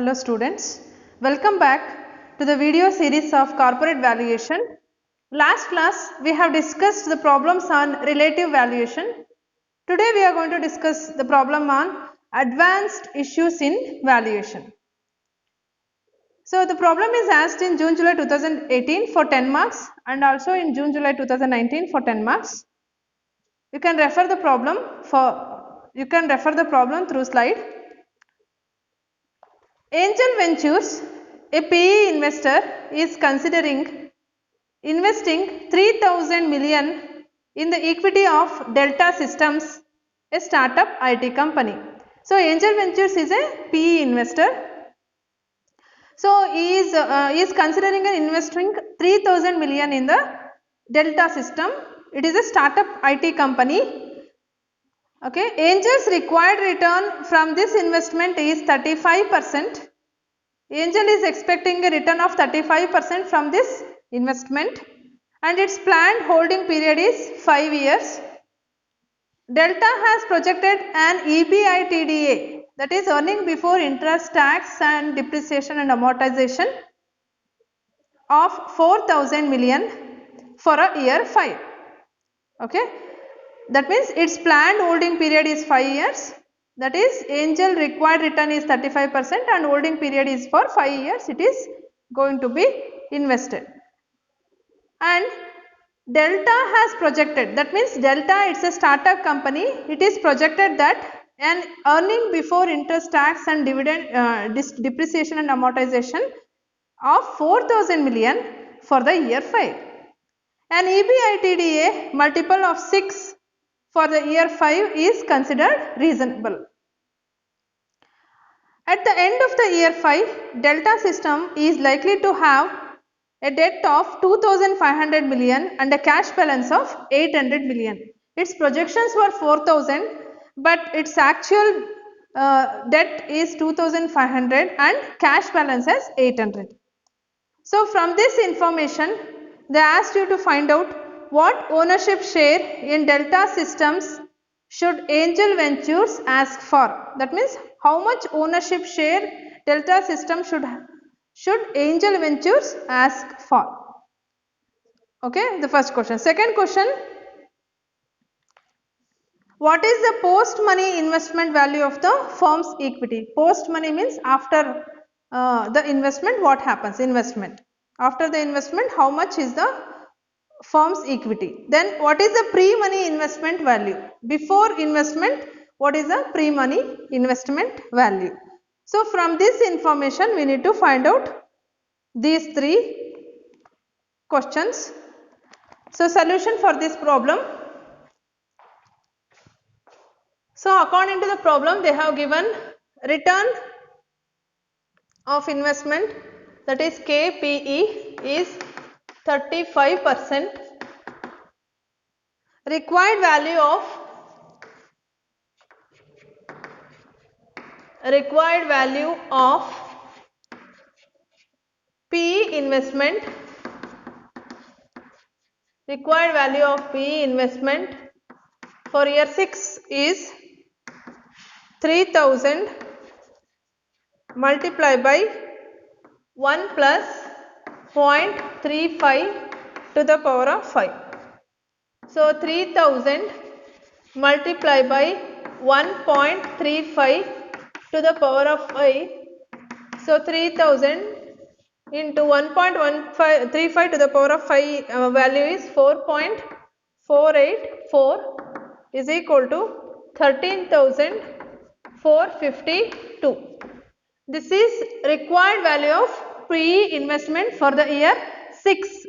Hello students, welcome back to the video series of corporate valuation. Last class we have discussed the problems on relative valuation. Today we are going to discuss the problem on advanced issues in valuation. So the problem is asked in June-July 2018 for 10 marks and also in June-July 2019 for 10 marks. You can refer the problem through slide. Angel Ventures, a PE investor, is considering investing 3,000 million in the equity of Delta Systems, a startup IT company. So Angel Ventures is a PE investor. So he is considering investing 3,000 million in the Delta System. It is a startup IT company. Okay, Angel's required return from this investment is 35%. Angel is expecting a return of 35% from this investment and its planned holding period is 5 years. Delta has projected an EBITDA, that is earning before interest, tax and depreciation and amortization, of 4,000 million for a year 5. Okay, that means its planned holding period is 5 years. That is, Angel required return is 35% and holding period is for 5 years. It is going to be invested. And Delta has projected, that means Delta, it's a startup company. It is projected that an earning before interest, tax and dividend, depreciation and amortization of 4,000 million for the year 5. An EBITDA multiple of 6 for the year 5 is considered reasonable. At the end of the year 5, Delta System is likely to have a debt of 2,500 million and a cash balance of 800 million. Its projections were 4,000, but its actual debt is 2,500 and cash balance is 800. So from this information, they asked you to find out what ownership share in Delta Systems should Angel Ventures ask for. That means how much ownership share Delta Systems should Angel Ventures ask for. Okay, the first question. Second question, what is the post money investment value of the firm's equity? Post money means after the investment, what happens? Investment. After the investment, how much is the firm's equity? Then what is the pre-money investment value? Before investment, what is the pre-money investment value? So from this information, we need to find out these three questions. So solution for this problem. So according to the problem, they have given return of investment, that is KPE, is 35%. Required value of PE investment, required value of PE investment for year 6 is 3,000 multiplied by 1 plus 0.35 to the power of 5. So 3,000 multiplied by 1.35 to the power of 5. So 3,000 into 1.35 to the power of 5 value is 4.484 is equal to 13,452. This is required value of PE investment for the year 6.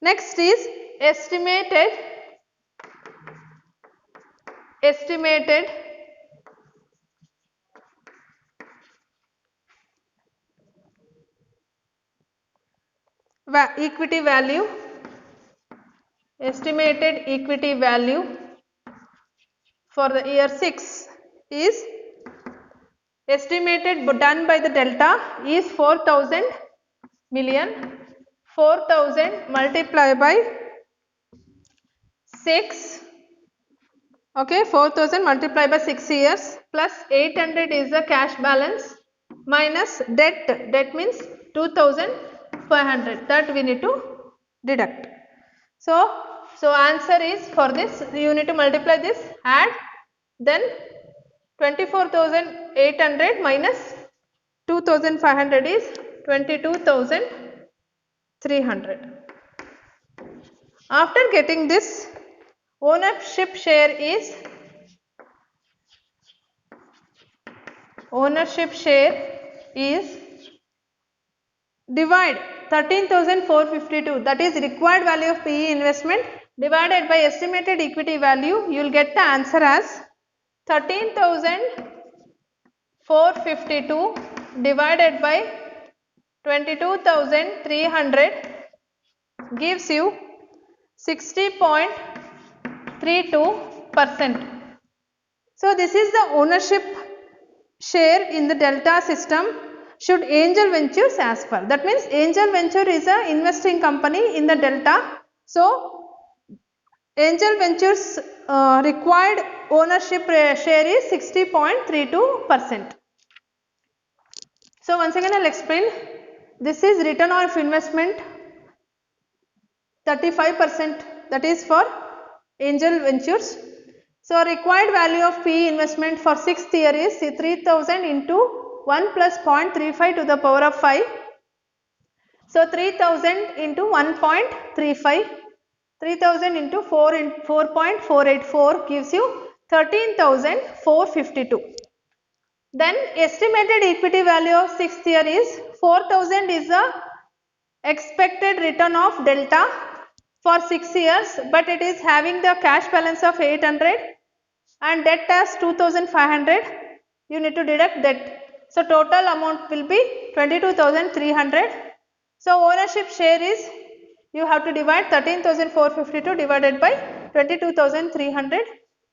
Next is estimated equity value, estimated equity value for the year 6 is estimated done by the Delta is 4,000 million. 4,000 multiplied by 6. Okay, 4,000 multiplied by 6 years plus 800 is the cash balance. minus debt means 2500, that we need to deduct. So answer is, for this you need to multiply this, add, then 24,800 minus 2,500 is 22,300. After getting this, ownership share is divide 13,452, that is required value of PE investment, divided by estimated equity value. You will get the answer as 13,452 divided by 22,300 gives you 60.32%. So this is the ownership share in the Delta system should Angel Ventures as per. That means Angel Venture is a investing company in the Delta. So Angel Ventures required ownership share is 60.32%. So once again I will explain. This is return of investment 35%, that is for Angel Ventures. So required value of PE investment for 6th year is 3000 into 1 plus 0.35 to the power of 5. So 3000 into 1.35, 3000 into 4.484 gives you 13,452. Then estimated equity value of 6th year is 4000 is the expected return of Delta for 6 years, but it is having the cash balance of 800 and debt as 2,500. You need to deduct debt. So total amount will be 22,300. So ownership share is, you have to divide 13,452 divided by 22,300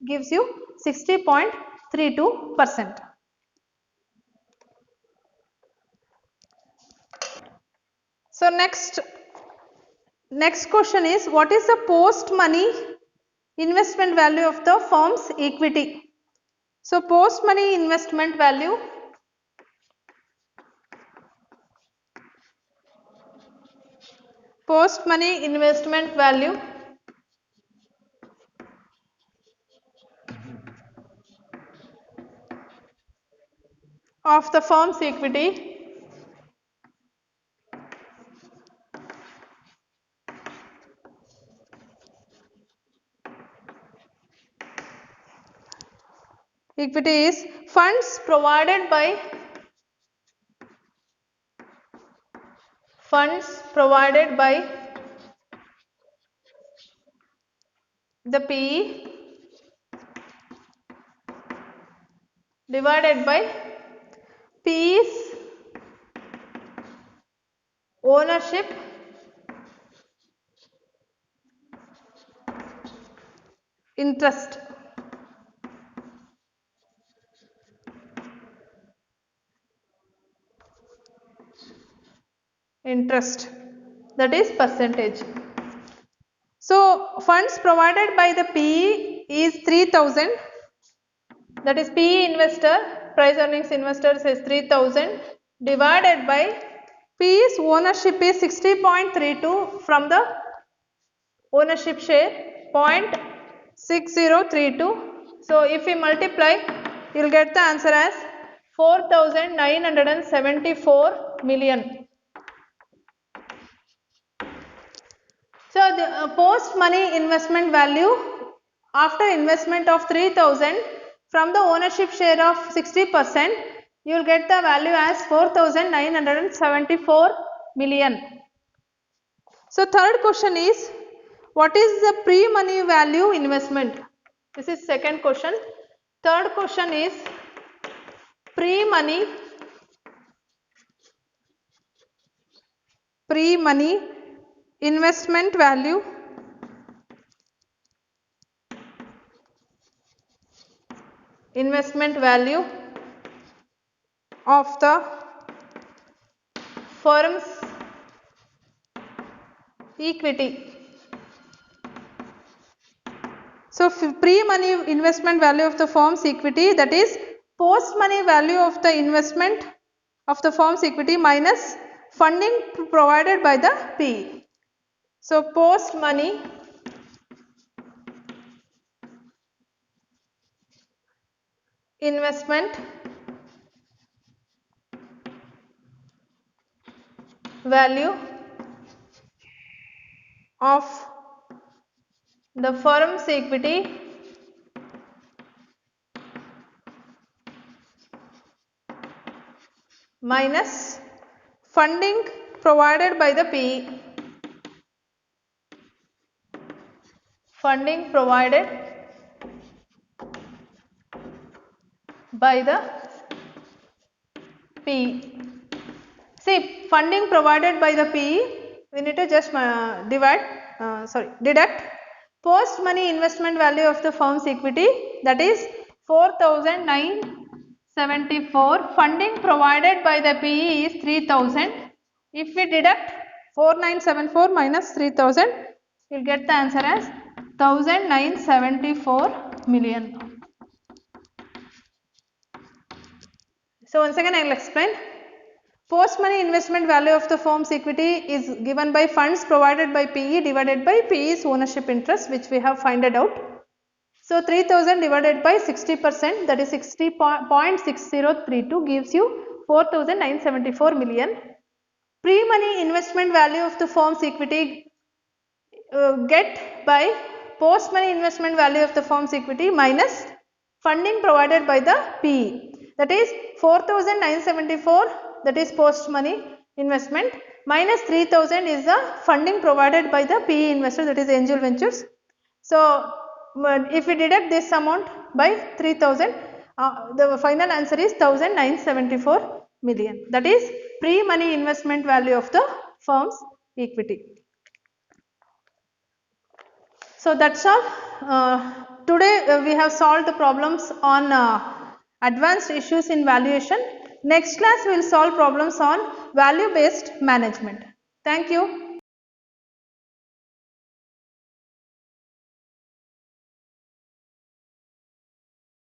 gives you 60.32%. So next question is, what is the post money investment value of the firm's equity? So post money investment value of the firm's equity is funds provided by the PE divided by PE's ownership interest. That is percentage. So funds provided by the PE is 3000, that is PE investor, price earnings investor says 3000 divided by PE's ownership is 60.32 from the ownership share 0.6032. So if we multiply, you will get the answer as 4,974 million. So the post money investment value after investment of 3000 from the ownership share of 60%, you will get the value as 4,974 million. So third question is, what is the pre-money value investment? This is second question. Third question is pre-money investment value of the firm's equity. So pre-money investment value of the firm's equity, that is post money value of the investment of the firm's equity minus funding provided by the PE. So, post money investment value of the firm's equity minus funding provided by the PE. Funding provided by the PE. See, funding provided by the PE, we need to just deduct post money investment value of the firm's equity, that is 4,974. Funding provided by the PE is 3,000. If we deduct 4,974 minus 3,000, you will get the answer as 1,974 million. So, once again I will explain. Post money investment value of the firm's equity is given by funds provided by PE divided by PE's ownership interest, which we have found out. So, 3,000 divided by 60%, that is 60.6032 gives you 4,974 million. Pre-money investment value of the firm's equity get by post money investment value of the firm's equity minus funding provided by the PE, that is 4,974, that is post money investment, minus 3,000 is the funding provided by the PE investor, that is Angel Ventures. So, if we deduct this amount by 3,000, the final answer is 1,974 million, that is pre-money investment value of the firm's equity. So, that is all. Today we have solved the problems on advanced issues in valuation. Next class we will solve problems on value based management. Thank you.